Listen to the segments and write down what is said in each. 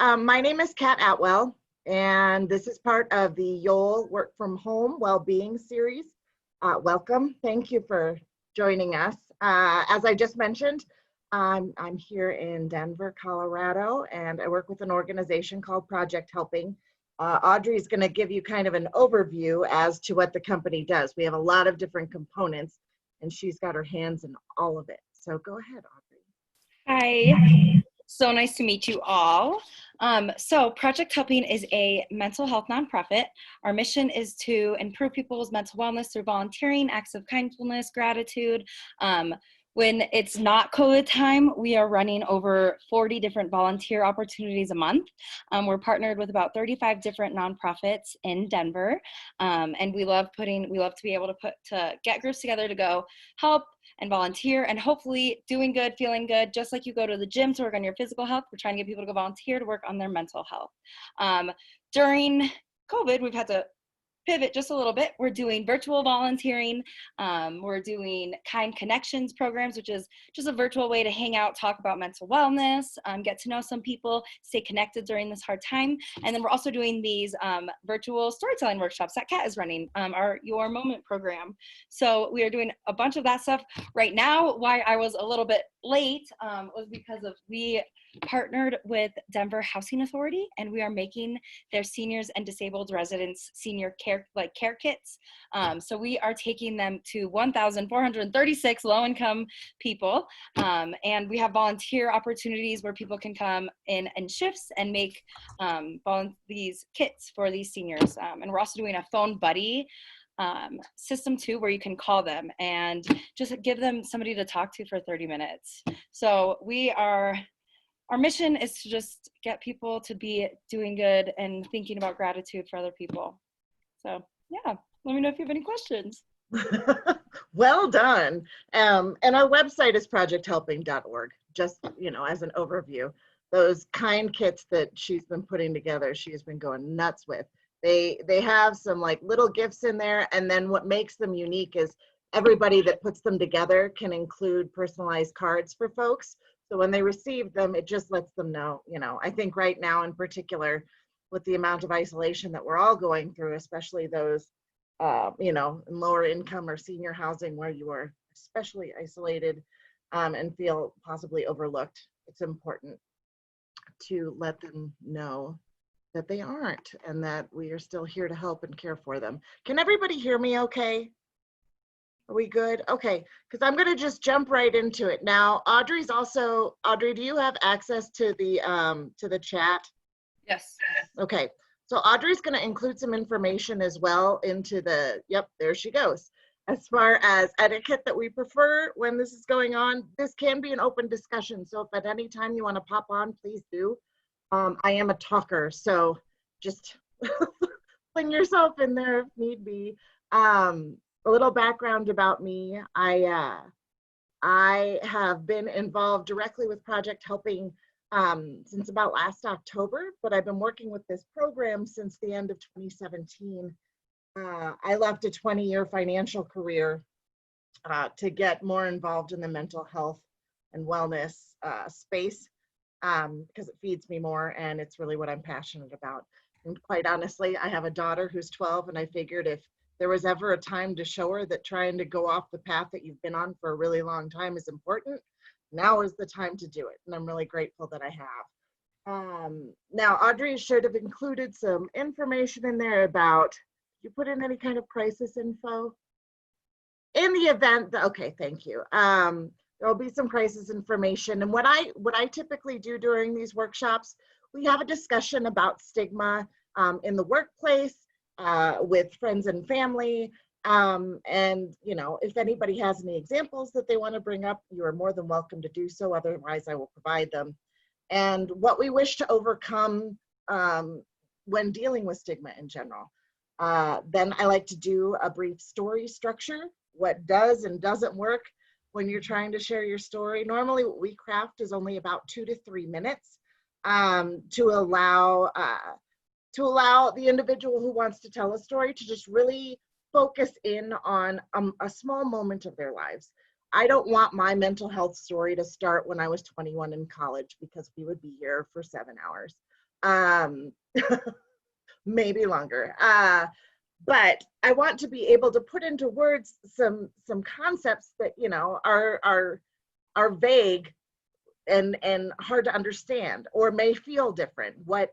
My name is Kat Atwell, and this is part of the YOL Work From Home Wellbeing Series. Welcome. Thank you for joining us. As I just mentioned, I'm here in Denver, Colorado, and I work with an organization called Project Helping. Audrey is going to give you kind of an overview as to what the company does. We have a lot of different components, and she's got her hands in all of it. So go ahead, Audrey. Hi. So nice to meet you all. So Project Helping is a mental health nonprofit. Our mission is to improve people's mental wellness through volunteering, acts of kindness, gratitude. When it's not COVID time, we are running over 40 different volunteer opportunities a month. We're partnered with about 35 different nonprofits in Denver, and we love to be able to get groups together to go help and volunteer, and hopefully doing good, feeling good. Just like you go to the gym to work on your physical health, we're trying to get people to go volunteer to work on their mental health. During COVID, we've had to pivot just a little bit. We're doing virtual volunteering. We're doing Kind Connections programs, which is just a virtual way to hang out, talk about mental wellness, get to know some people, stay connected during this hard time. And then we're also doing these virtual storytelling workshops that Kat is running, our Your Moment program. So we are doing a bunch of that stuff right now. Why I was a little bit late was because we partnered with Denver Housing Authority, and we are making their seniors and disabled residents senior care kits. So we are taking them to 1,436 low-income people, and we have volunteer opportunities where people can come in shifts and make these kits for these seniors. And we're also doing a phone buddy system too, where you can call them and just give them somebody to talk to for 30 minutes. So our mission is to just get people to be doing good and thinking about gratitude for other people. So yeah, let me know if you have any questions. Well done. And our website is projecthelping.org, just, as an overview. Those kind kits that she's been putting together, she's been going nuts with. They have some like little gifts in there, and then what makes them unique is everybody that puts them together can include personalized cards for folks. So when they receive them, it just lets them know, I think right now in particular, with the amount of isolation that we're all going through, especially those, in lower income or senior housing where you are especially isolated and feel possibly overlooked, it's important to let them know that they aren't and that we are still here to help and care for them. Can everybody hear me okay? Are we good? Okay, because I'm going to just jump right into it. Now, Audrey, do you have access to the chat? Yes. Okay, so Audrey's going to include some information as well into yep, there she goes. As far as etiquette that we prefer when this is going on, this can be an open discussion. So if at any time you want to pop on, please do. I am a talker, so just fling yourself in there if need be. A little background about me. I have been involved directly with Project Helping since about last October, but I've been working with this program since the end of 2017. I left a 20-year financial career to get more involved in the mental health and wellness space because it feeds me more, and it's really what I'm passionate about. And quite honestly, I have a daughter who's 12, and I figured if there was ever a time to show her that trying to go off the path that you've been on for a really long time is important, now is the time to do it. And I'm really grateful that I have. Now, Audrey should have included some information in there about, you put in any kind of crisis info? In the event, okay, thank you. There'll be some crisis information. And what I typically do during these workshops, we have a discussion about stigma in the workplace, with friends and family. And, if anybody has any examples that they want to bring up, you are more than welcome to do so. Otherwise, I will provide them. And what we wish to overcome when dealing with stigma in general. Then I like to do a brief story structure, what does and doesn't work when you're trying to share your story. Normally what we craft is only about 2 to 3 minutes to allow the individual who wants to tell a story to just really focus in on a small moment of their lives. I don't want my mental health story to start when I was 21 in college, because we would be here for 7 hours. um, maybe longer. But I want to be able to put into words some concepts that, you know, are vague and hard to understand, or may feel different. What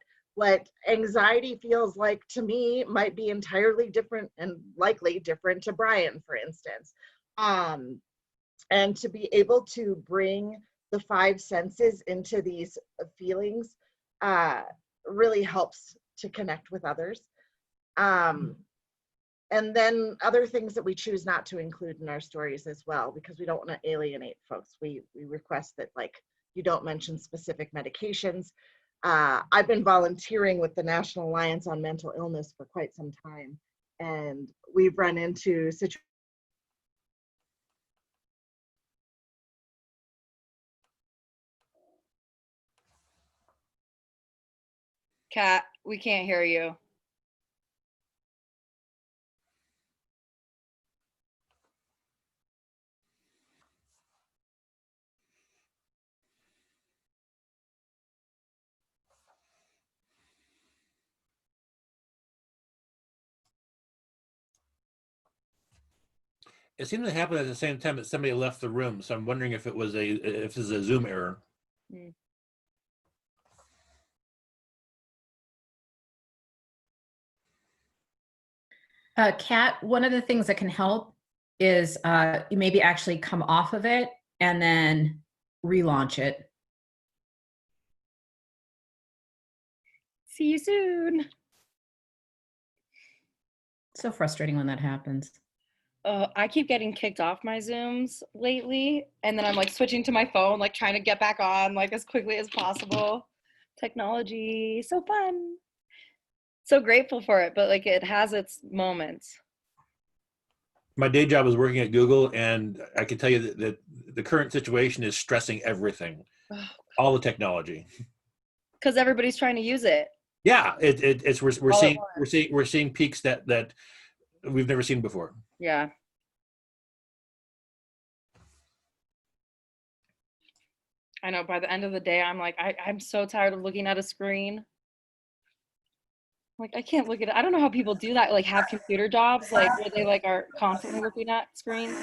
anxiety feels like to me might be entirely different, and likely different to Brian, for instance. And to be able to bring the five senses into these feelings really helps to connect with others. And then other things that we choose not to include in our stories as well, because we don't want to alienate folks. We request that, like, you don't mention specific medications. I've been volunteering with the National Alliance on Mental Illness for quite some time, and we've run into situations. Kat, we can't hear you. It seemed to happen at the same time that somebody left the room, so I'm wondering if it's a Zoom error. Kat, one of the things that can help is you maybe actually come off of it and then relaunch it. See you soon. So frustrating when that happens. I keep getting kicked off my Zooms lately, and then I'm like switching to my phone, like trying to get back on like as quickly as possible. Technology, so fun. So grateful for it, but like it has its moments. My day job is working at Google, and I can tell you that the current situation is stressing everything, all the technology. Because everybody's trying to use it. Yeah, we're seeing peaks that we've never seen before. Yeah. I know, by the end of the day, I'm like, I'm so tired of looking at a screen. Like, I can't look at it. I don't know how people do that, like have computer jobs, like where they like are constantly looking at screens.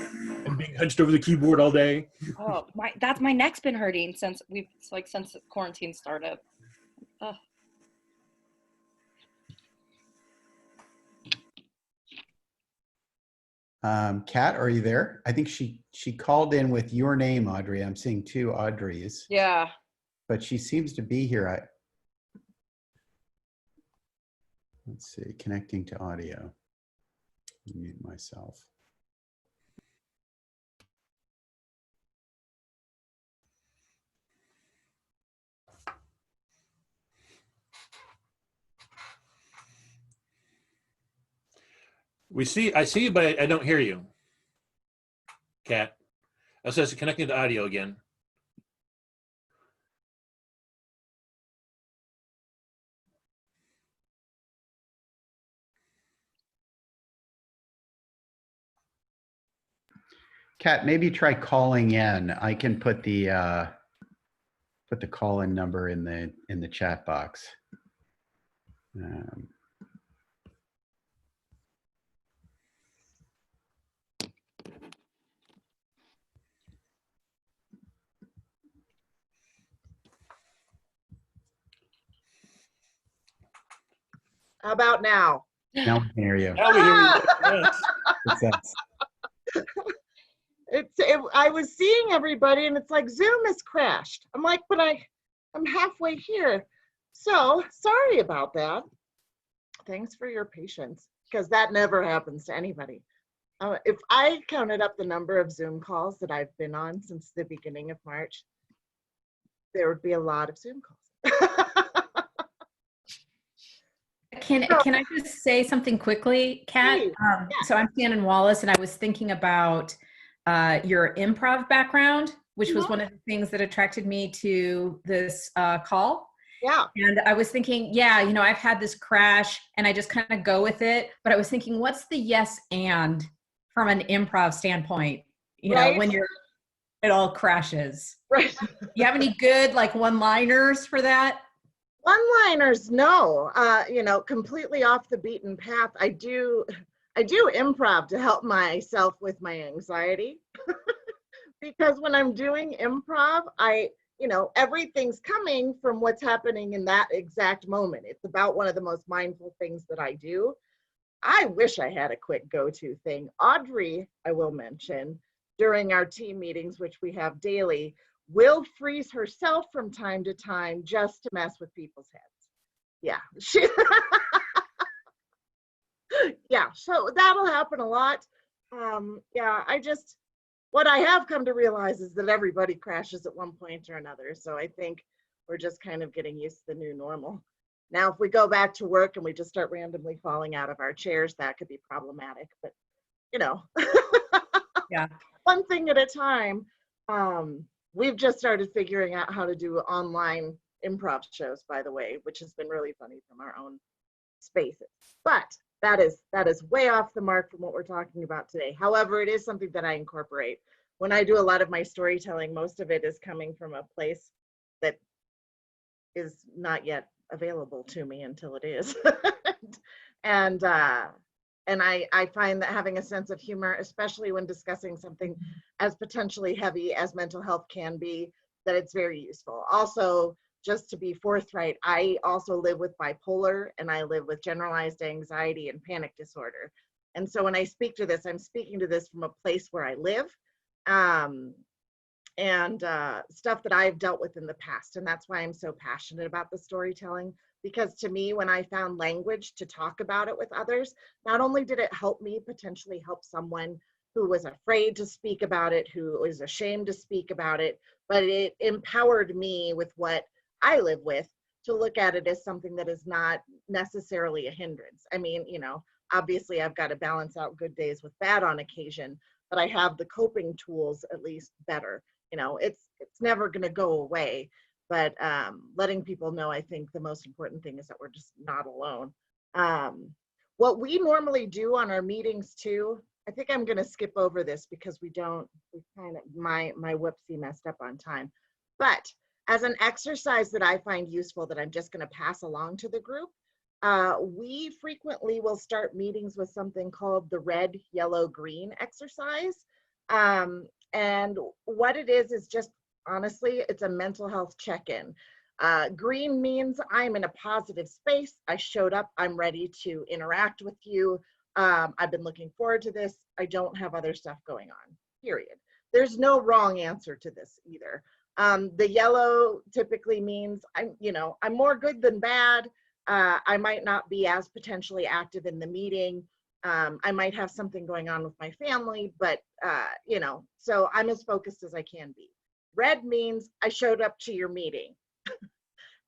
And being hunched over the keyboard all day. Oh, my neck's been hurting since since quarantine started. Oh. Kat, are you there? I think she called in with your name, Audrey. I'm seeing two Audreys. Yeah. But she seems to be here. Let's see, connecting to audio. Mute myself. I see you, but I don't hear you, Kat. It says connecting to audio again. Kat, maybe try calling in. I can put the call-in number in the chat box. How about now? Now we can hear you. Now we hear you. Yes. What's that? I was seeing everybody, and it's like Zoom has crashed. I'm like, but I'm halfway here. So sorry about that. Thanks for your patience, because that never happens to anybody. If I counted up the number of Zoom calls that I've been on since the beginning of March, there would be a lot of Zoom calls. Can I just say something quickly, Kat? Yeah. So I'm Shannon Wallace, and I was thinking about your improv background, which was one of the things that attracted me to this call. Yeah. And I was thinking, yeah, you know, I've had this crash and I just kind of go with it. But I was thinking, what's the yes and from an improv standpoint, you know, when it all crashes? Right. You have any good like one-liners for that? One-liners, no. You know, completely off the beaten path. I do improv to help myself with my anxiety. Because when I'm doing improv, you know, everything's coming from what's happening in that exact moment. It's about one of the most mindful things that I do. I wish I had a quick go-to thing. Audrey, I will mention, during our team meetings, which we have daily, will freeze herself from time to time just to mess with people's heads. Yeah, yeah, so that'll happen a lot. Yeah, what I have come to realize is that everybody crashes at one point or another. So I think we're just kind of getting used to the new normal. Now, if we go back to work and we just start randomly falling out of our chairs, that could be problematic, but you know, Yeah. one thing at a time. We've just started figuring out how to do online improv shows, by the way, which has been really funny from our own spaces. But that is way off the mark from what we're talking about today. However, it is something that I incorporate. When I do a lot of my storytelling, most of it is coming from a place that is not yet available to me until it is. and I find that having a sense of humor, especially when discussing something as potentially heavy as mental health can be, that it's very useful. Also, just to be forthright, I also live with bipolar and I live with generalized anxiety and panic disorder. And so when I speak to this, I'm speaking to this from a place where I live and stuff that I've dealt with in the past. And that's why I'm so passionate about the storytelling, because to me, when I found language to talk about it with others, not only did it help me potentially help someone who was afraid to speak about it, who was ashamed to speak about it, but it empowered me with what I live with to look at it as something that is not necessarily a hindrance. I mean, you know, obviously I've got to balance out good days with bad on occasion, but I have the coping tools at least better. You know, it's never going to go away, but letting people know, I think the most important thing is that we're just not alone. What we normally do on our meetings too, I think I'm going to skip over this because we kind of, my whoopsie messed up on time, but as an exercise that I find useful that I'm just going to pass along to the group, we frequently will start meetings with something called the red, yellow, green exercise. And what it is just, honestly, it's a mental health check-in. Green means I'm in a positive space. I showed up, I'm ready to interact with you. I've been looking forward to this. I don't have other stuff going on, period. There's no wrong answer to this either. The yellow typically means I'm more good than bad. I might not be as potentially active in the meeting. I might have something going on with my family, but so I'm as focused as I can be. Red means I showed up to your meeting.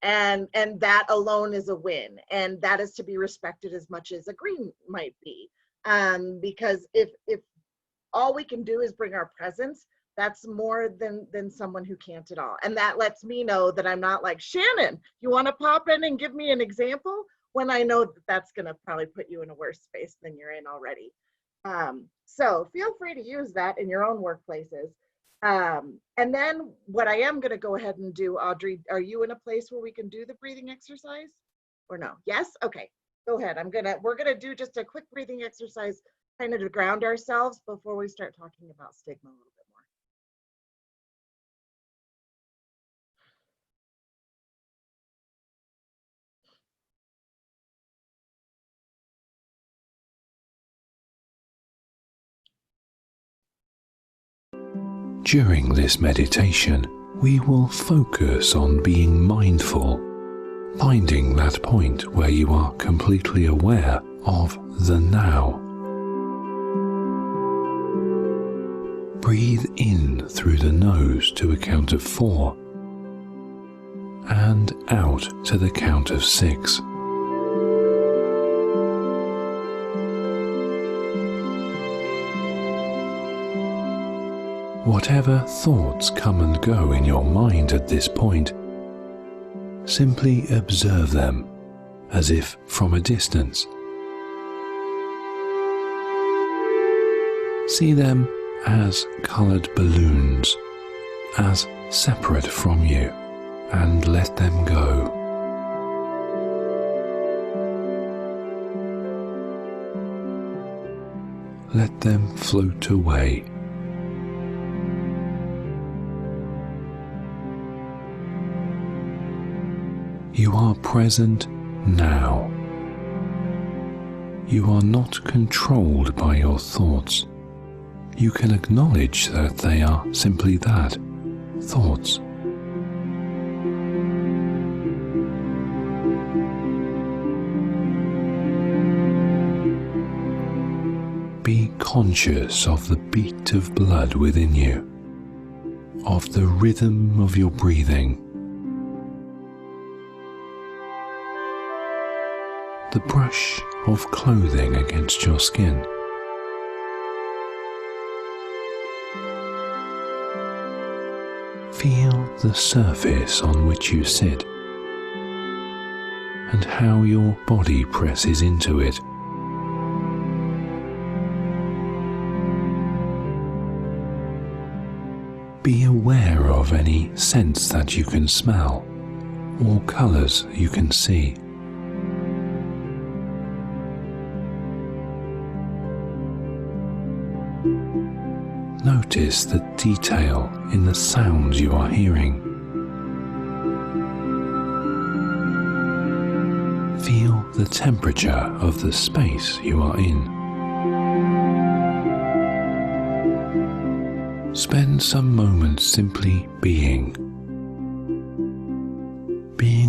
and that alone is a win. And that is to be respected as much as a green might be. Because if all we can do is bring our presence, that's more than someone who can't at all. And that lets me know that I'm not like, Shannon, you want to pop in and give me an example? When I know that that's going to probably put you in a worse space than you're in already. So feel free to use that in your own workplaces. And then what I am going to go ahead and do, Audrey, are you in a place where we can do the breathing exercise or no? Yes? Okay, go ahead. We're going to do just a quick breathing exercise kind of to ground ourselves before we start talking about stigma a little bit more. During this meditation, we will focus on being mindful, finding that point where you are completely aware of the now. Breathe in through the nose to a count of 4 and out to the count of 6. Whatever thoughts come and go in your mind at this point, simply observe them as if from a distance. See them as colored balloons, as separate from you, and let them go. let them float away. You are present now. You are not controlled by your thoughts. You can acknowledge that they are simply that, thoughts. Be conscious of the beat of blood within you, of the rhythm of your breathing, the brush of clothing against your skin. Feel the surface on which you sit and how your body presses into it. Be aware of any scents that you can smell or colors you can see. Notice the detail in the sounds you are hearing. Feel the temperature of the space you are in. Spend some moments simply being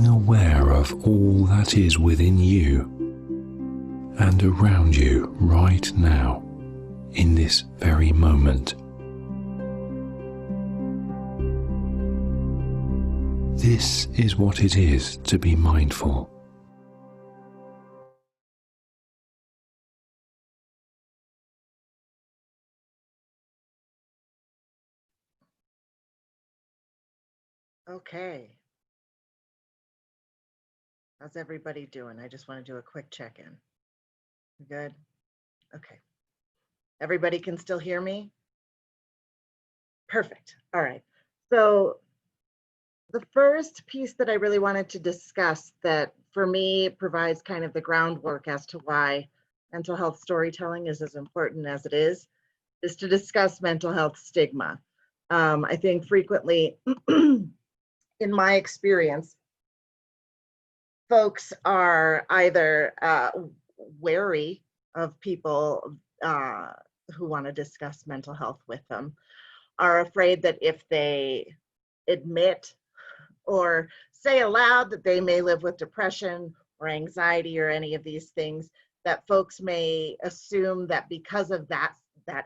aware of all that is within you and around you right now, in this very moment. This is what it is to be mindful. Okay. How's everybody doing? I just want to do a quick check-in. Good? Okay. Everybody can still hear me? Perfect. All right. So the first piece that I really wanted to discuss that for me provides kind of the groundwork as to why mental health storytelling is as important as it is to discuss mental health stigma. I think frequently, in my experience, folks are either wary of people who want to discuss mental health with them, are afraid that if they admit or say aloud that they may live with depression or anxiety or any of these things, that folks may assume that because of that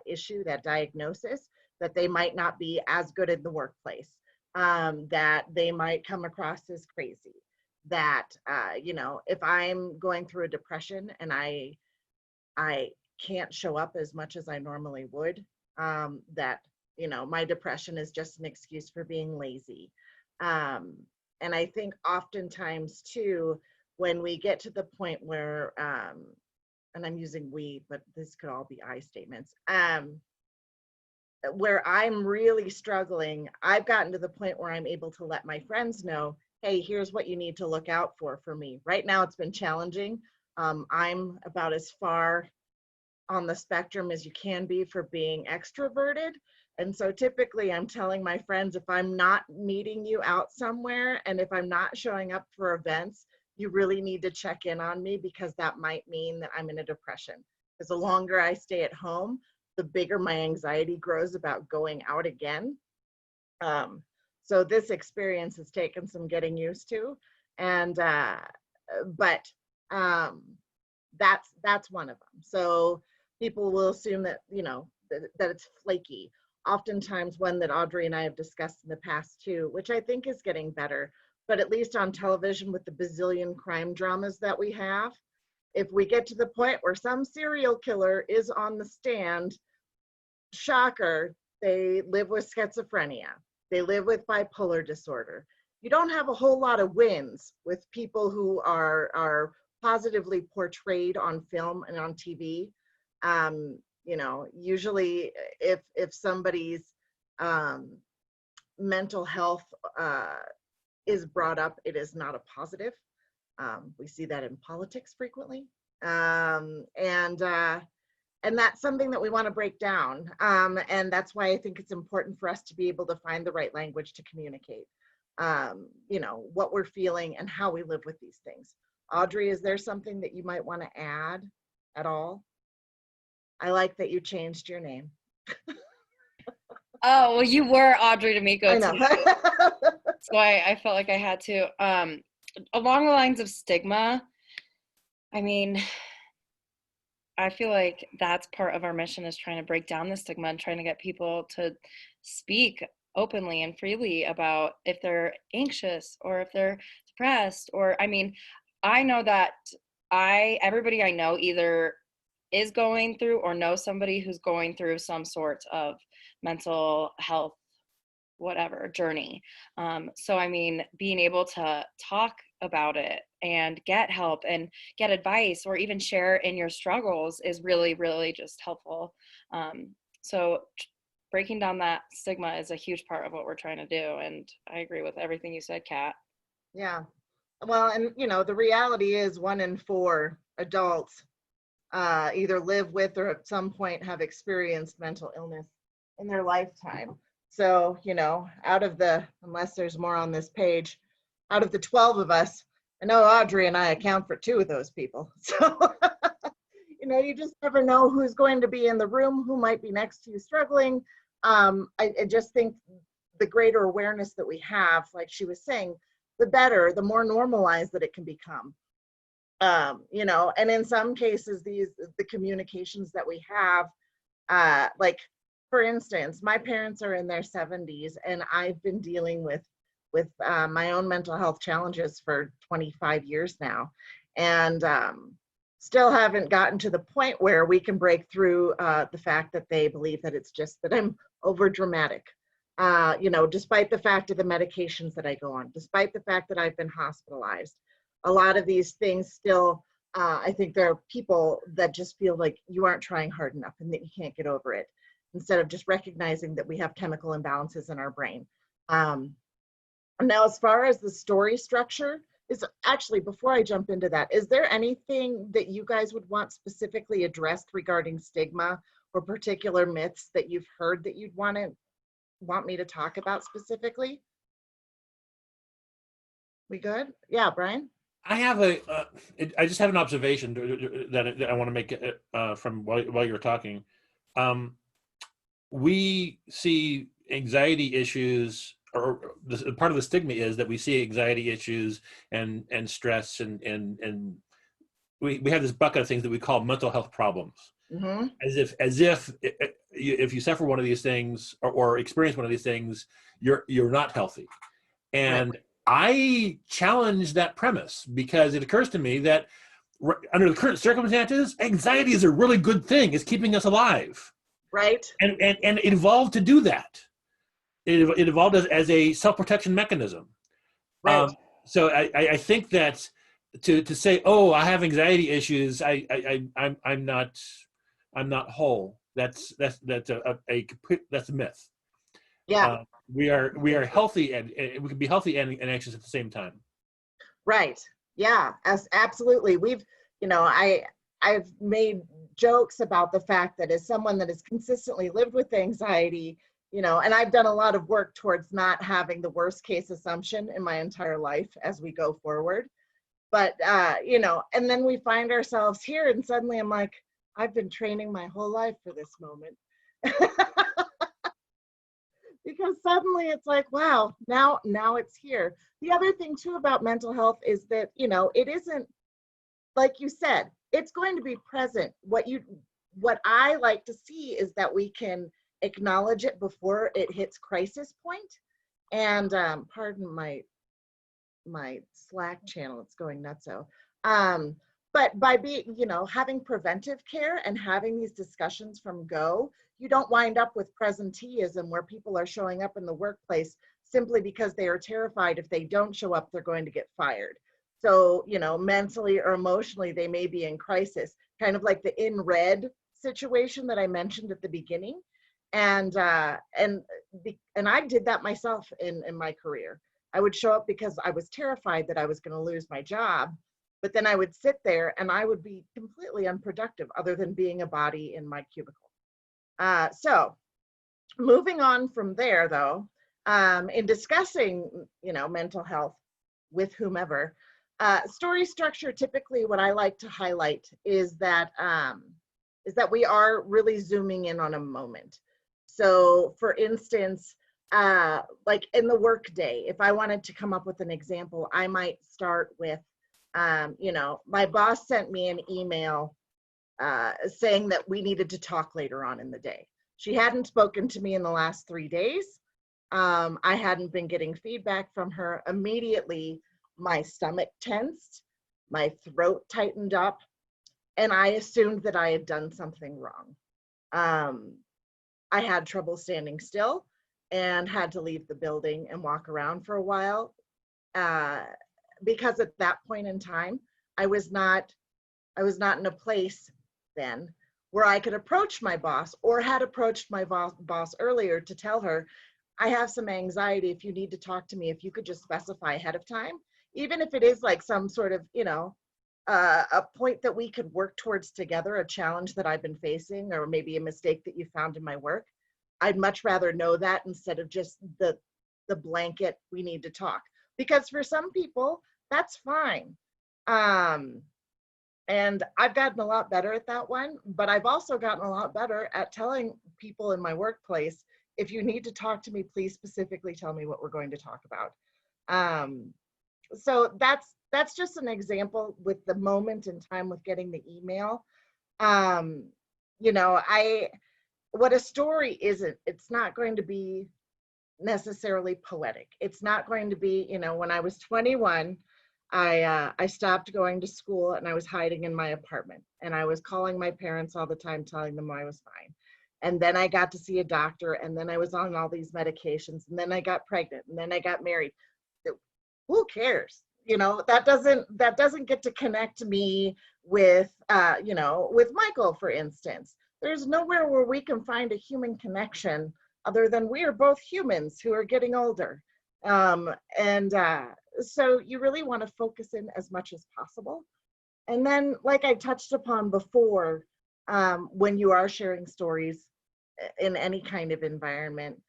issue, that diagnosis, that they might not be as good in the workplace, that they might come across as crazy, that you know, if I'm going through a depression and I can't show up as much as I normally would, that, you know, my depression is just an excuse for being lazy. And I think oftentimes too, when we get to the point where, and I'm using we, but this could all be I statements, where I'm really struggling, I've gotten to the point where I'm able to let my friends know, hey, here's what you need to look out for me. Right now it's been challenging. I'm about as far on the spectrum as you can be for being extroverted. And so typically I'm telling my friends, if I'm not meeting you out somewhere and if I'm not showing up for events, you really need to check in on me, because that might mean that I'm in a depression. Because the longer I stay at home, the bigger my anxiety grows about going out again. So this experience has taken some getting used to, and but that's one of them. So people will assume that, you know, that it's flaky. Oftentimes, one that Audrey and I have discussed in the past too, which I think is getting better, but at least on television with the bazillion crime dramas that we have, if we get to the point where some serial killer is on the stand, shocker, they live with schizophrenia, they live with bipolar disorder. You don't have a whole lot of wins with people who are positively portrayed on film and on TV. You know, usually if somebody's mental health is brought up, it is not a positive. We see that in politics frequently. And And that's something that we want to break down. And that's why I think it's important for us to be able to find the right language to communicate, you know, what we're feeling and how we live with these things. Audrey, is there something that you might want to add at all? I like that you changed your name. Oh, well, you were Audrey D'Amico I know. too. So I felt like I had to. Along the lines of stigma, I mean, I feel like that's part of our mission, is trying to break down the stigma and trying to get people to speak openly and freely about if they're anxious or if they're depressed. Or, I mean, I know that everybody I know either is going through or knows somebody who's going through some sort of mental health, whatever, journey. So, I mean, being able to talk about it and get help and get advice or even share in your struggles is really, really just helpful. So breaking down that stigma is a huge part of what we're trying to do. And I agree with everything you said, Kat. Yeah. Well, and you know, the reality is 1 in 4 adults either live with or at some point have experienced mental illness in their lifetime. So, you know, out of the, unless there's more on this page, out of the 12 of us, I know Audrey and I account for 2 of those people. So, you know, you just never know who's going to be in the room, who might be next to you struggling. I just think the greater awareness that we have, like she was saying, the better, the more normalized that it can become. You know, and in some cases, the communications that we have, like, for instance, my parents are in their 70s, and I've been dealing with my own mental health challenges for 25 years now, and still haven't gotten to the point where we can break through the fact that they believe that it's just that I'm over dramatic. You know, despite the fact of the medications that I go on, despite the fact that I've been hospitalized, a lot of these things still, I think there are people that just feel like you aren't trying hard enough and that you can't get over it, instead of just recognizing that we have chemical imbalances in our brain. Now, as far as the story structure, is actually, before I jump into that, is there anything that you guys would want specifically addressed regarding stigma or particular myths that you've heard that you'd want me to talk about specifically? We good? Yeah, Brian? I have I just have an observation that I want to make from while you're talking. We see anxiety issues, or part of the stigma is that we see anxiety issues and stress and we have this bucket of things that we call mental health problems. Mm-hmm. As if you suffer one of these things or experience one of these things, you're not healthy. And right. I challenge that premise, because it occurs to me that under the current circumstances, anxiety is a really good thing. It's keeping us alive. Right. And it evolved to do that. It evolved as a self-protection mechanism. Right. So I think that to say, oh, I have anxiety issues, I'm not whole. That's a myth. Yeah. We are healthy, and we can be healthy and anxious at the same time. Right. Yeah. Absolutely. We've, you know, I've made jokes about the fact that as someone that has consistently lived with anxiety, you know, and I've done a lot of work towards not having the worst case assumption in my entire life as we go forward. But, you know, and then we find ourselves here, and suddenly I'm like, I've been training my whole life for this moment. Because suddenly it's like, wow, now it's here. The other thing too about mental health is that, you know, it isn't, like you said, it's going to be present. What I like to see is that we can acknowledge it before it hits crisis point. And pardon my Slack channel, it's going nutso. But by being, you know, having preventive care and having these discussions from go, you don't wind up with presenteeism where people are showing up in the workplace simply because they are terrified if they don't show up, they're going to get fired. So, you know, mentally or emotionally, they may be in crisis, kind of like the in red situation that I mentioned at the beginning. And I did that myself in my career. I would show up because I was terrified that I was going to lose my job. but then I would sit there and I would be completely unproductive other than being a body in my cubicle. So moving on from there though, in discussing, mental health with whomever, story structure, typically what I like to highlight is that we are really zooming in on a moment. So for instance, like in the workday, if I wanted to come up with an example, I might start with, my boss sent me an email saying that we needed to talk later on in the day. She hadn't spoken to me in the last 3 days. I hadn't been getting feedback from her. Immediately, my stomach tensed, my throat tightened up, and I assumed that I had done something wrong. I had trouble standing still and had to leave the building and walk around for a while, because at that point in time, I was not in a place then where I could approach my boss, or had approached my boss earlier to tell her, I have some anxiety. If you need to talk to me, if you could just specify ahead of time, even if it is like some sort of, a point that we could work towards together, a challenge that I've been facing, or maybe a mistake that you found in my work. I'd much rather know that instead of just the blanket, we need to talk. Because for some people, that's fine. And I've gotten a lot better at that one, but I've also gotten a lot better at telling people in my workplace, if you need to talk to me, please specifically tell me what we're going to talk about. So that's just an example with the moment in time with getting the email. What a story isn't, it's not going to be necessarily poetic. It's not going to be, when I was 21, I stopped going to school and I was hiding in my apartment, and I was calling my parents all the time, telling them I was fine. And then I got to see a doctor, and then I was on all these medications, and then I got pregnant, and then I got married. Who cares? That doesn't get to connect me with, with Michael, for instance. There's nowhere where we can find a human connection other than we are both humans who are getting older. So you really want to focus in as much as possible. And then, like I touched upon before, when you are sharing stories in any kind of environment,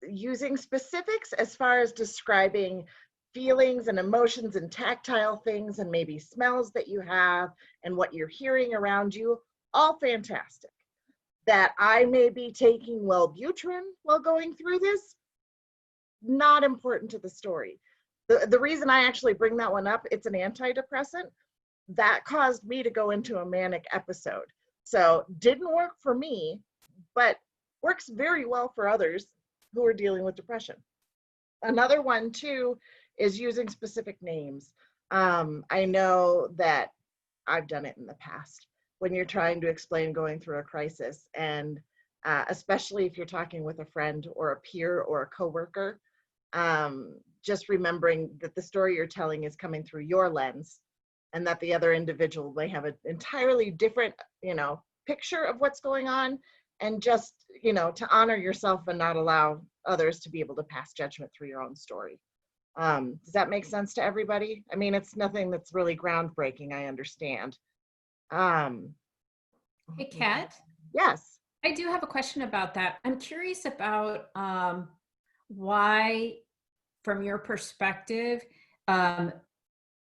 using specifics as far as describing feelings and emotions and tactile things and maybe smells that you have and what you're hearing around you, all fantastic. That I may be taking Wellbutrin while going through this, not important to the story. The reason I actually bring that one up, it's an antidepressant that caused me to go into a manic episode. So didn't work for me, but works very well for others who are dealing with depression. Another one too is using specific names. I know that I've done it in the past when you're trying to explain going through a crisis, and especially if you're talking with a friend or a peer or a coworker, just remembering that the story you're telling is coming through your lens, and that the other individual may have an entirely different, picture of what's going on, and just, to honor yourself and not allow others to be able to pass judgment through your own story. Does that make sense to everybody? I mean, it's nothing that's really groundbreaking, I understand. Hey, Kat. Yes. I do have a question about that. I'm curious about why, from your perspective,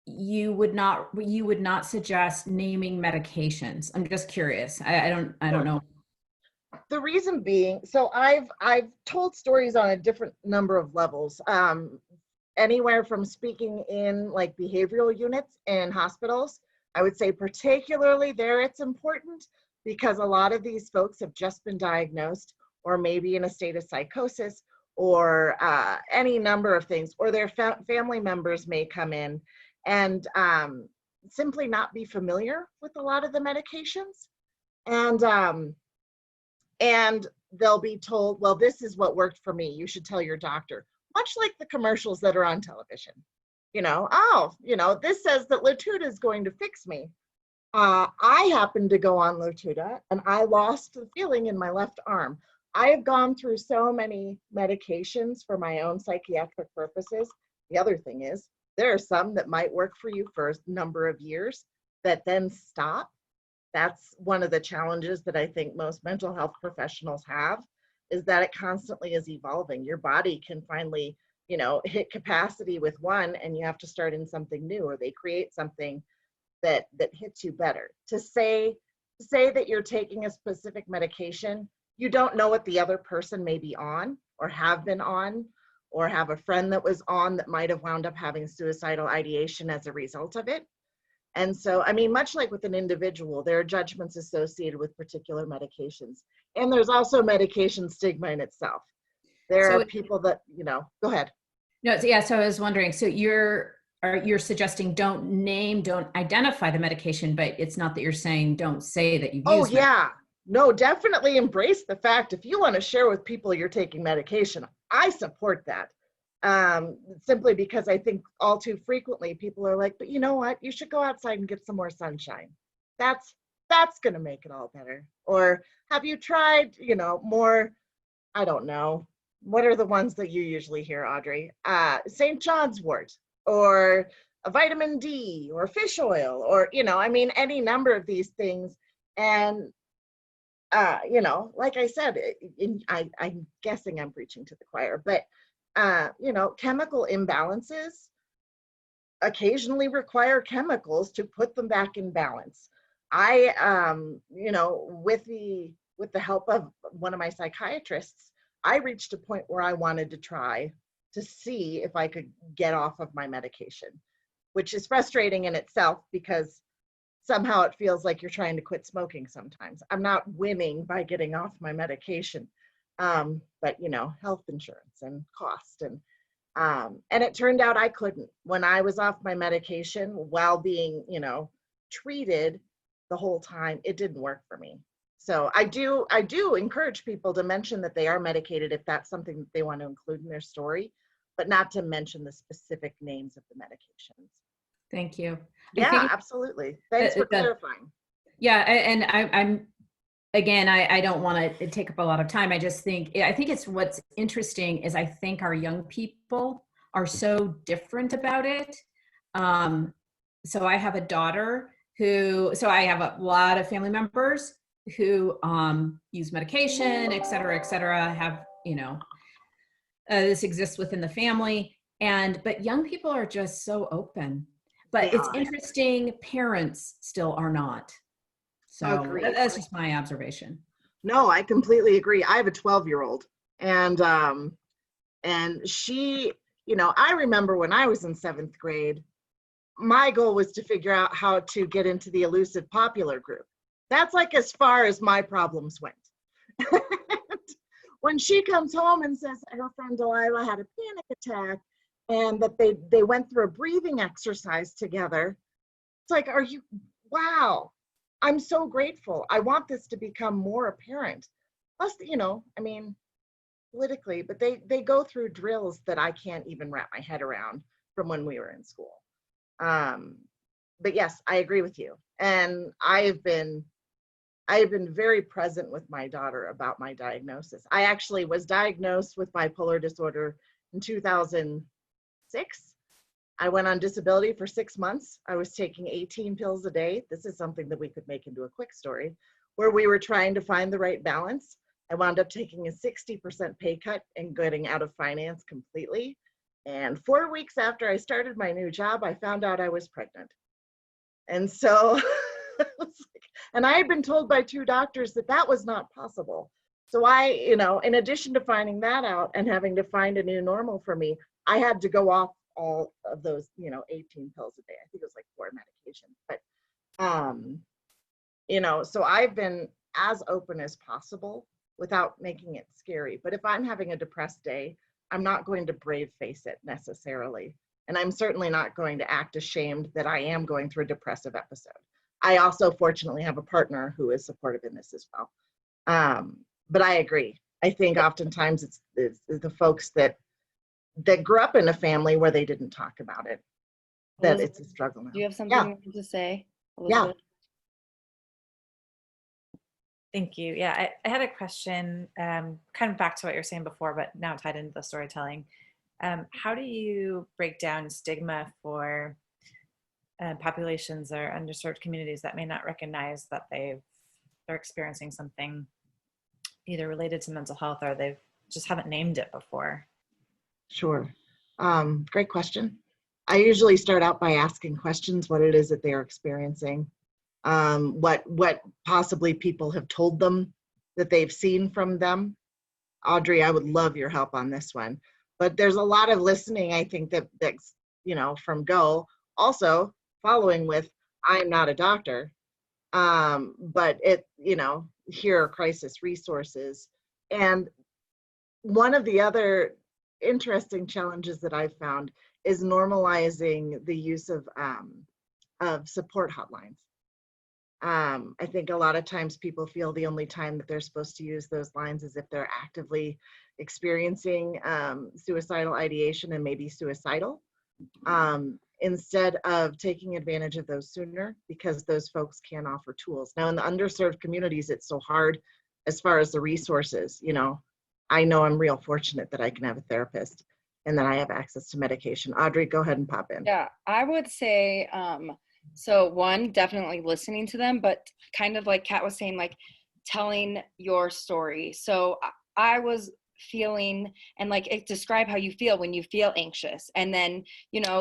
you would not suggest naming medications. I'm just curious. I don't know. The reason being, so I've told stories on a different number of levels. Anywhere from speaking in like behavioral units in hospitals. I would say particularly there it's important because a lot of these folks have just been diagnosed, or maybe in a state of psychosis, or any number of things, or their family members may come in and simply not be familiar with a lot of the medications. And they'll be told, well, this is what worked for me. You should tell your doctor. Much like the commercials that are on television. This says that Latuda is going to fix me. I happened to go on Latuda and I lost the feeling in my left arm. I have gone through so many medications for my own psychiatric purposes. The other thing is, There are some that might work for you for a number of years that then stop. That's one of the challenges that I think most mental health professionals have, is that it constantly is evolving. Your body can finally, hit capacity with one and you have to start in something new, or they create something that hits you better. To say that you're taking a specific medication, you don't know what the other person may be on or have been on, or have a friend that was on that might have wound up having suicidal ideation as a result of it. And so, I mean, much like with an individual, there are judgments associated with particular medications. And there's also medication stigma in itself. There are people that, go ahead. No, yeah, so I was wondering, so you're suggesting don't identify the medication, but it's not that you're saying don't say that you've used it. Yeah. No, definitely embrace the fact, if you want to share with people you're taking medication, I support that. Simply because I think all too frequently people are like, but you know what? You should go outside and get some more sunshine. That's going to make it all better. Or have you tried, more, I don't know. What are the ones that you usually hear, Audrey? St. John's wort, or a vitamin D, or fish oil, or, any number of these things. And like I said, I'm guessing I'm preaching to the choir, but, chemical imbalances occasionally require chemicals to put them back in balance. I, with the help of one of my psychiatrists, I reached a point where I wanted to try to see if I could get off of my medication, which is frustrating in itself because somehow it feels like you're trying to quit smoking sometimes. I'm not winning by getting off my medication, but health insurance and cost, and it turned out I couldn't. When I was off my medication while being, treated the whole time, it didn't work for me. So I do encourage people to mention that they are medicated if that's something that they want to include in their story, but not to mention the specific names of the medications. Thank you. Yeah, absolutely. Thanks for clarifying. Yeah, and I'm again, I don't want to take up a lot of time. I think it's what's interesting is I think our young people are so different about it. So I have a daughter so I have a lot of family members who use medication, et cetera, have, this exists within the family. But young people are just so open. But it's interesting, parents still are not. So that's just my observation. No, I completely agree. I have a 12-year-old, and she, I remember when I was in 7th grade, my goal was to figure out how to get into the elusive popular group. That's like as far as my problems went. When she comes home and says her friend Delilah had a panic attack, and that they went through a breathing exercise together, it's like, wow, I'm so grateful. I want this to become more apparent. Plus, politically, but they go through drills that I can't even wrap my head around from when we were in school. But yes, I agree with you. And I have been very present with my daughter about my diagnosis. I actually was diagnosed with bipolar disorder in 2006. I went on disability for 6 months. I was taking 18 pills a day. This is something that we could make into a quick story, where we were trying to find the right balance. I wound up taking a 60% pay cut and getting out of finance completely. And 4 weeks after I started my new job, I found out I was pregnant. And so, and I had been told by 2 doctors that was not possible. So I, in addition to finding that out and having to find a new normal for me, I had to go off all of those, 18 pills a day. I think it was like 4 medications. But, so I've been as open as possible without making it scary. But if I'm having a depressed day, I'm not going to brave face it necessarily. And I'm certainly not going to act ashamed that I am going through a depressive episode. I also fortunately have a partner who is supportive in this as well. But I agree. I think oftentimes it's the folks that grew up in a family where they didn't talk about it, that it's a struggle now. Do you have something you want to say, Elizabeth? Yeah. Thank you. Yeah, I had a question, kind of back to what you were saying before, but now tied into the storytelling. How do you break down stigma for populations or underserved communities that may not recognize that they're experiencing something either related to mental health or they've just haven't named it before? Sure. Great question. I usually start out by asking questions, what it is that they're experiencing, what possibly people have told them that they've seen from them. Audrey, I would love your help on this one. But there's a lot of listening, I think, that's, from Go. Also, following with, I'm not a doctor, but here are crisis resources. And one of the other interesting challenges that I've found is normalizing the use of support hotlines. I think a lot of times people feel the only time that they're supposed to use those lines is if they're actively experiencing suicidal ideation and maybe suicidal, instead of taking advantage of those sooner, because those folks can offer tools. Now, in the underserved communities, it's so hard as far as the resources. I know I'm real fortunate that I can have a therapist and that I have access to medication. Audrey, go ahead and pop in. Yeah, I would say, so one, definitely listening to them, but kind of like Kat was saying, like telling your story. So I was feeling, and like describe how you feel when you feel anxious, and then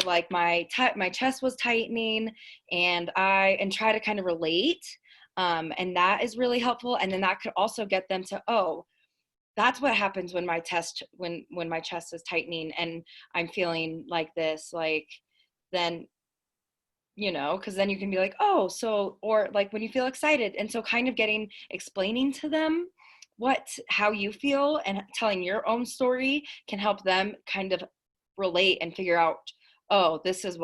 like my chest was tightening, and try to kind of relate, and that is really helpful. And then that could also get them to, oh, that's what happens when my chest is tightening and I'm feeling like this, like then because then you can be like, oh, so, or like when you feel excited. And so kind of explaining to them how you feel and telling your own story can help them kind of relate and figure out, oh, this is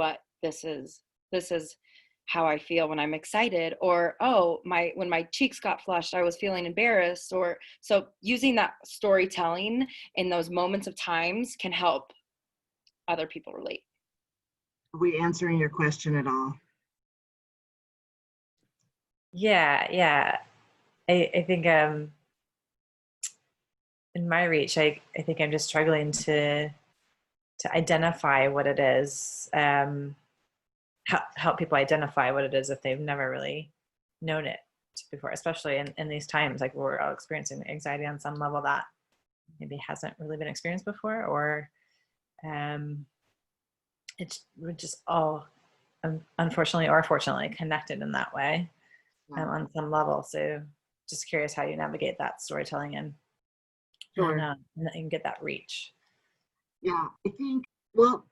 how I feel when I'm excited, or, oh, when my cheeks got flushed, I was feeling embarrassed. Or so using that storytelling in those moments of times can help other people relate. Are we answering your question at all? Yeah. I think in my reach, I think I'm just struggling to identify what it is, help people identify what it is if they've never really known it before, especially in these times, like we're all experiencing anxiety on some level that maybe hasn't really been experienced before, or we're just all unfortunately or fortunately connected in that way, on some level. So just curious how you navigate that storytelling and get that reach. Yeah, I think, well,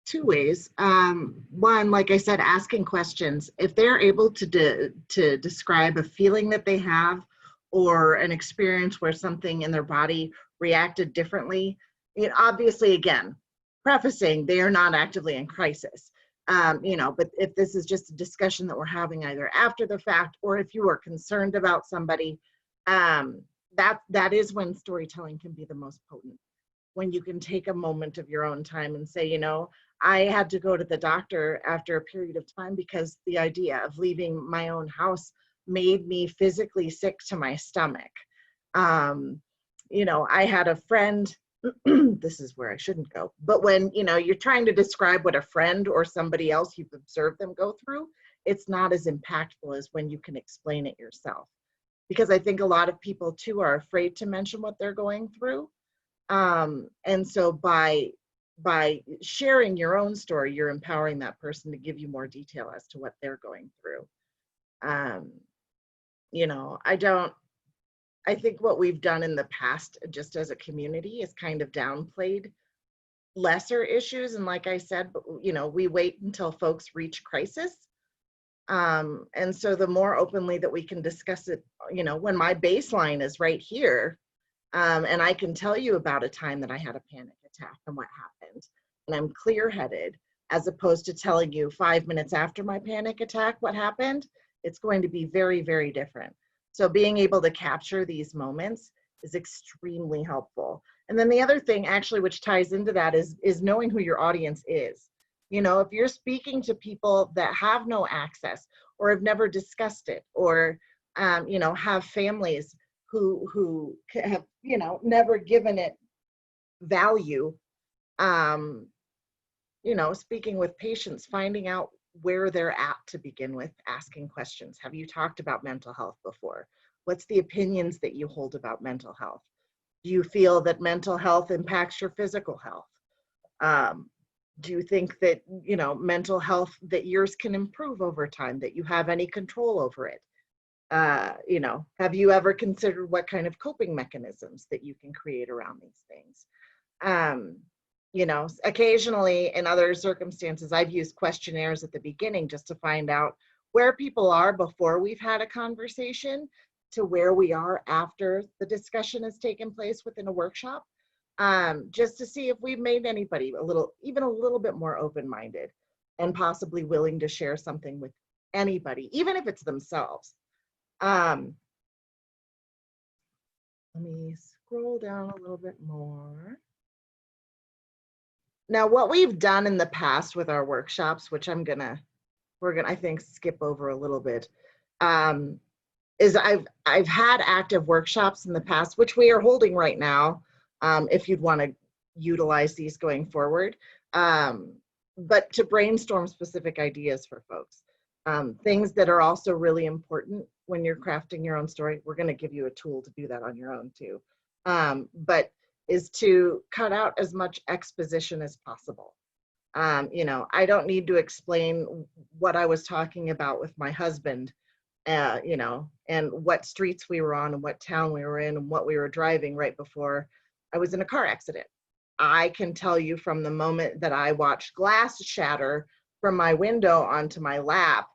two ways. One, like I said, asking questions. If they're able to describe a feeling that they have or an experience where something in their body reacted differently, obviously, again, prefacing, they are not actively in crisis. But if this is just a discussion that we're having either after the fact, or if you are concerned about somebody, that is when storytelling can be the most potent. When you can take a moment of your own time and say, I had to go to the doctor after a period of time because the idea of leaving my own house made me physically sick to my stomach. I had a friend, this is where I shouldn't go, but when, you're trying to describe what a friend or somebody else you've observed them go through, it's not as impactful as when you can explain it yourself. Because I think a lot of people too are afraid to mention what they're going through. And so by sharing your own story, you're empowering that person to give you more detail as to what they're going through. I think what we've done in the past, just as a community, is kind of downplayed lesser issues. And like I said, we wait until folks reach crisis. And so the more openly that we can discuss it, when my baseline is right here, and I can tell you about a time that I had a panic attack and what happened, and I'm clear-headed, as opposed to telling you 5 minutes after my panic attack what happened, it's going to be very, very different. So being able to capture these moments is extremely helpful. And then the other thing, actually, which ties into that is knowing who your audience is. If you're speaking to people that have no access or have never discussed it, or have families who have never given it value, You know, speaking with patients, finding out where they're at to begin with, asking questions. Have you talked about mental health before? What's the opinions that you hold about mental health? Do you feel that mental health impacts your physical health? Do you think that, you know, mental health, that yours can improve over time, that you have any control over it? You know, have you ever considered what kind of coping mechanisms that you can create around these things? You know, occasionally in other circumstances, I've used questionnaires at the beginning just to find out where people are before we've had a conversation to where we are after the discussion has taken place within a workshop, just to see if we've made anybody even a little bit more open-minded and possibly willing to share something with anybody, even if it's themselves. Let me scroll down a little bit more. Now, what we've done in the past with our workshops, which we're gonna, I think, skip over a little bit, is I've had active workshops in the past, which we are holding right now, if you'd want to utilize these going forward, but to brainstorm specific ideas for folks. Things that are also really important when you're crafting your own story. We're going to give you a tool to do that on your own too. But is to cut out as much exposition as possible. You know, I don't need to explain what I was talking about with my husband, you know, and what streets we were on and what town we were in and what we were driving right before I was in a car accident. I can tell you from the moment that I watched glass shatter from my window onto my lap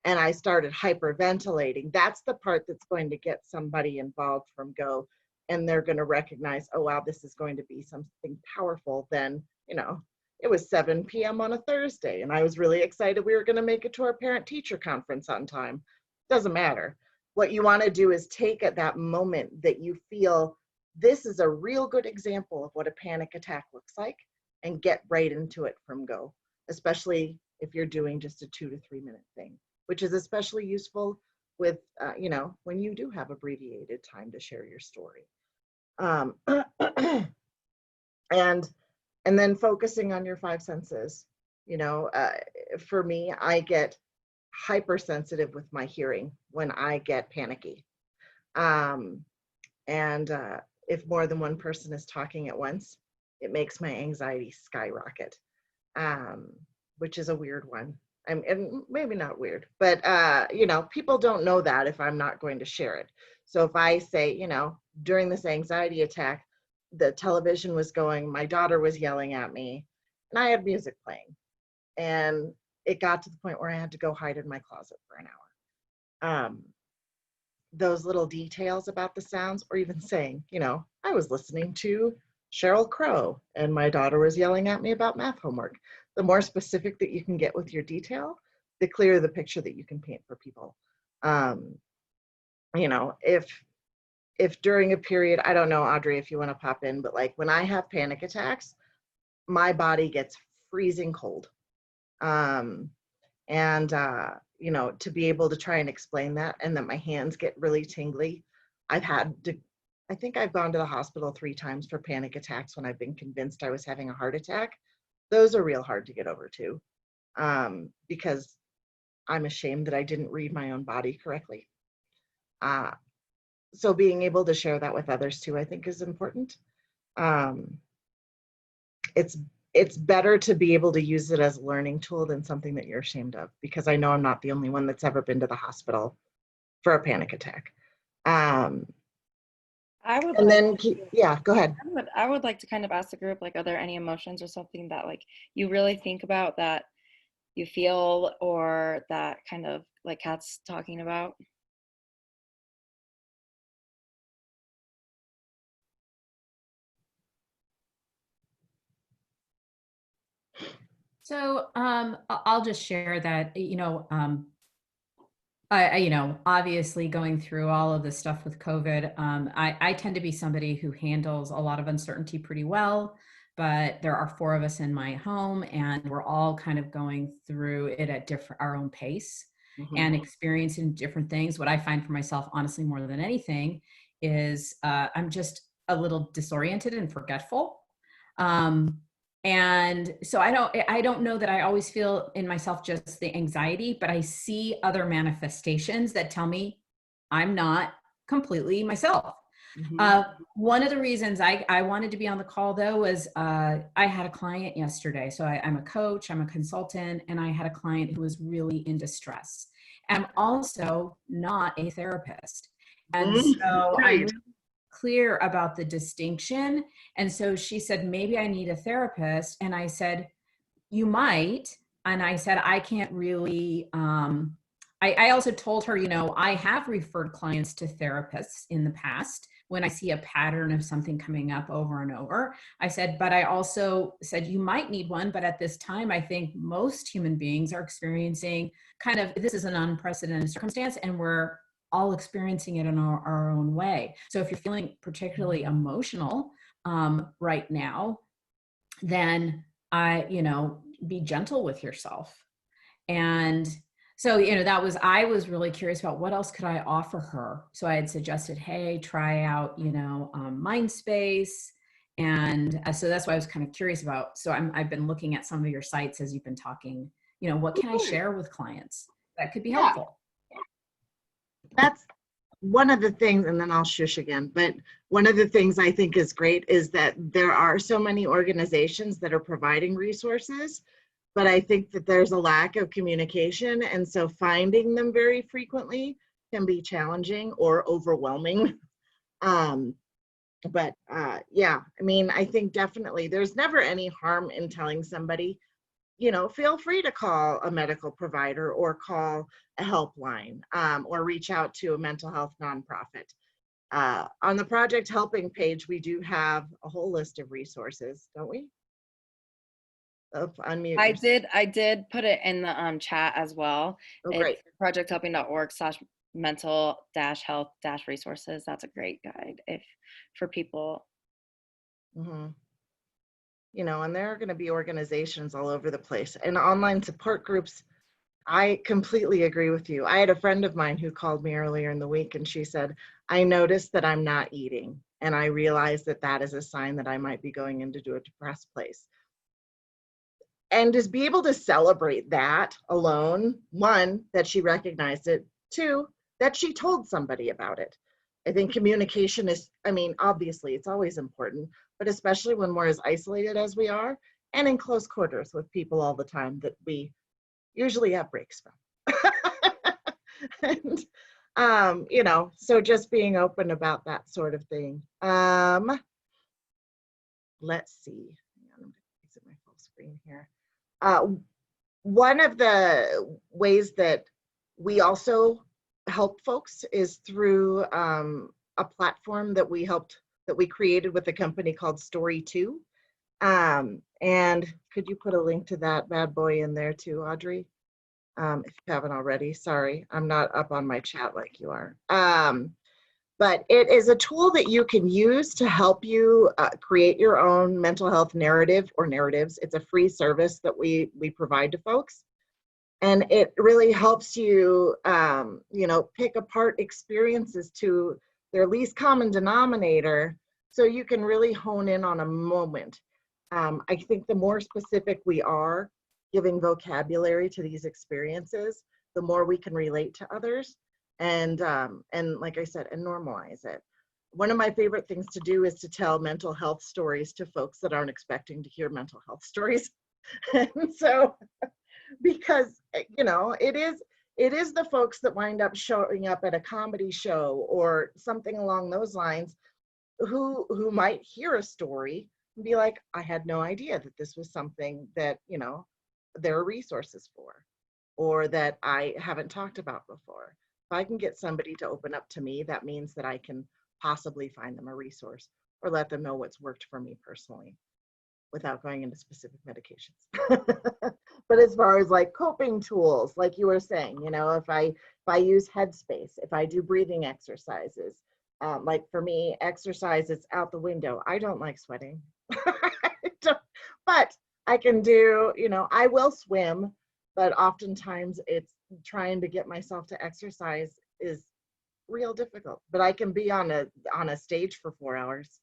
and I started hyperventilating, that's the part that's going to get somebody involved from go. And they're going to recognize, oh, wow, this is going to be something powerful. Then, you know, it was 7 p.m. on a Thursday, and I was really excited we were going to make it to our parent-teacher conference on time. Doesn't matter. What you want to do is take at that moment that you feel this is a real good example of what a panic attack looks like and get right into it from go, especially if you're doing just a 2 to 3 minute thing, which is especially useful with, you know, when you do have abbreviated time to share your story. And then focusing on your 5 senses. You know, for me, I get hypersensitive with my hearing when I get panicky. If more than one person is talking at once, it makes my anxiety skyrocket, which is a weird one. And maybe not weird, but you know, people don't know that if I'm not going to share it. So if I say, you know, during this anxiety attack, the television was going, my daughter was yelling at me, and I had music playing. And it got to the point where I had to go hide in my closet for an hour. Those little details about the sounds, or even saying, you know, I was listening to Sheryl Crow and my daughter was yelling at me about math homework. The more specific that you can get with your detail, the clearer the picture that you can paint for people. You know, if during a period, I don't know, Audrey, if you want to pop in, but like when I have panic attacks, my body gets freezing cold. You know, to be able to try and explain that, and that my hands get really tingly. I think I've gone to the hospital 3 times for panic attacks when I've been convinced I was having a heart attack. Those are real hard to get over too, because I'm ashamed that I didn't read my own body correctly. So being able to share that with others too, I think is important. It's better to be able to use it as a learning tool than something that you're ashamed of, because I know I'm not the only one that's ever been to the hospital for a panic attack. Yeah, go ahead. I would like to kind of ask the group, like, are there any emotions or something that like you really think about that you feel, or that kind of like Kat's talking about? So I'll just share that, you know, you know, obviously going through all of this stuff with COVID, I tend to be somebody who handles a lot of uncertainty pretty well, but there are 4 of us in my home and we're all kind of going through it at our own pace and experiencing different things. What I find for myself, honestly, more than anything, is I'm just a little disoriented and forgetful. And so I don't know that I always feel in myself just the anxiety, but I see other manifestations that tell me I'm not completely myself. One of the reasons I wanted to be on the call though was I had a client yesterday. So I'm a coach, I'm a consultant, and I had a client who was really in distress. I'm also not a therapist. And so I'm really clear about the distinction. And so she said, maybe I need a therapist. And I said, you might. And I said, I can't really, I also told her, you know, I have referred clients to therapists in the past when I see a pattern of something coming up over and over. I said, but I also said, you might need one. But at this time, I think most human beings are experiencing kind of, this is an unprecedented circumstance, and we're all experiencing it in our own way. So if you're feeling particularly emotional right now, then be gentle with yourself. And so, I was really curious about what else could I offer her. So I had suggested, hey, try out, Mindspace. And so that's why I was kind of curious about. So I've been looking at some of your sites as you've been talking, what can I share with clients that could be helpful? That's one of the things, and then I'll shush again, but one of the things I think is great is that there are so many organizations that are providing resources, but I think that there's a lack of communication, and so finding them very frequently can be challenging or overwhelming. Yeah, I mean, I think definitely there's never any harm in telling somebody, feel free to call a medical provider or call a helpline, or reach out to a mental health nonprofit. On the Project Helping page, we do have a whole list of resources, don't we? Unmute yourself. I did put it in the chat as well. Oh, great. It's projecthelping.org/mental-health-resources. That's a great guide for people. Mm-hmm. And there are going to be organizations all over the place and online support groups. I completely agree with you. I had a friend of mine who called me earlier in the week, and she said, I noticed that I'm not eating, and I realized that that is a sign that I might be going into a depressed place. And just be able to celebrate that alone, one, that she recognized it, two, that she told somebody about it. I think communication is, obviously it's always important, but especially when we're as isolated as we are and in close quarters with people all the time that we usually have breaks from. And, so just being open about that sort of thing. Let's see. I'm going to exit my full screen here. One of the ways that we also help folks is through a platform that we created with a company called Story2. And could you put a link to that bad boy in there too, Audrey? If you haven't already, sorry, I'm not up on my chat like you are. But it is a tool that you can use to help you create your own mental health narrative or narratives. It's a free service that we provide to folks. And it really helps you, pick apart experiences to their least common denominator so you can really hone in on a moment. I think the more specific we are giving vocabulary to these experiences, the more we can relate to others and like I said, and normalize it. One of my favorite things to do is to tell mental health stories to folks that aren't expecting to hear mental health stories. And so, because, it is the folks that wind up showing up at a comedy show or something along those lines who might hear a story and be like, I had no idea that this was something that, there are resources for, or that I haven't talked about before. If I can get somebody to open up to me, that means that I can possibly find them a resource or let them know what's worked for me personally without going into specific medications. But as far as like coping tools, like you were saying, if I use Headspace, if I do breathing exercises, like for me, exercise is out the window. I don't like sweating, but I can do, I will swim, but oftentimes it's trying to get myself to exercise is real difficult. But I can be on a stage for 4 hours.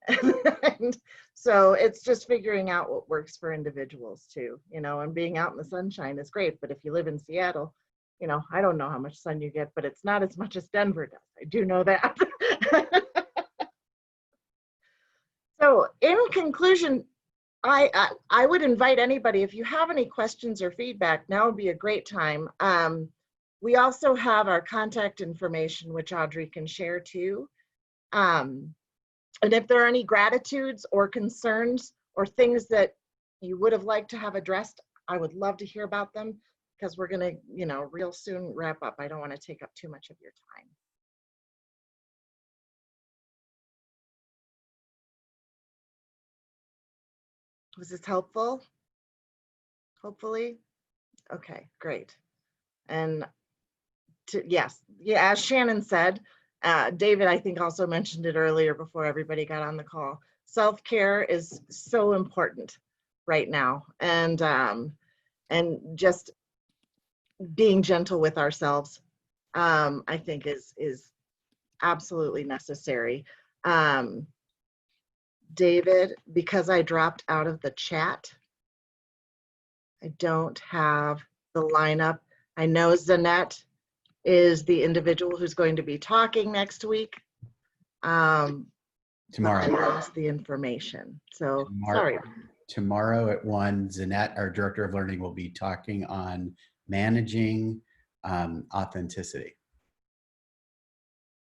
And so it's just figuring out what works for individuals too, you know, and being out in the sunshine is great. But if you live in Seattle, you know, I don't know how much sun you get, but it's not as much as Denver does. I do know that. So in conclusion, I would invite anybody, if you have any questions or feedback, now would be a great time. We also have our contact information, which Audrey can share too. And if there are any gratitudes or concerns or things that you would have liked to have addressed, I would love to hear about them, because we're gonna, you know, real soon wrap up. I don't want to take up too much of your time. Was this helpful? Hopefully. Okay, great. And yes, yeah, as Shannon said, David, I think also mentioned it earlier before everybody got on the call. Self-care is so important right now, and just being gentle with ourselves, I think is absolutely necessary. David, because I dropped out of the chat, I don't have the lineup. I know Zanette is the individual who's going to be talking next week. Tomorrow. I lost the information, so sorry. Tomorrow at 1, Zanette, our Director of Learning, will be talking on managing authenticity.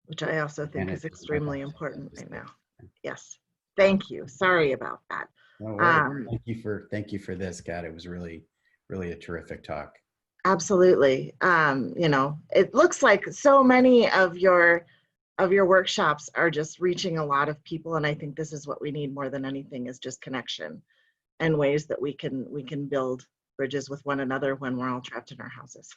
Which I also think is extremely important right now. Yes, thank you. Sorry about that. No worries. Thank you for this, Kat. It was really a terrific talk. Absolutely. You know, it looks like so many of your workshops are just reaching a lot of people, and I think this is what we need more than anything, is just connection and ways that we can build bridges with one another when we're all trapped in our houses.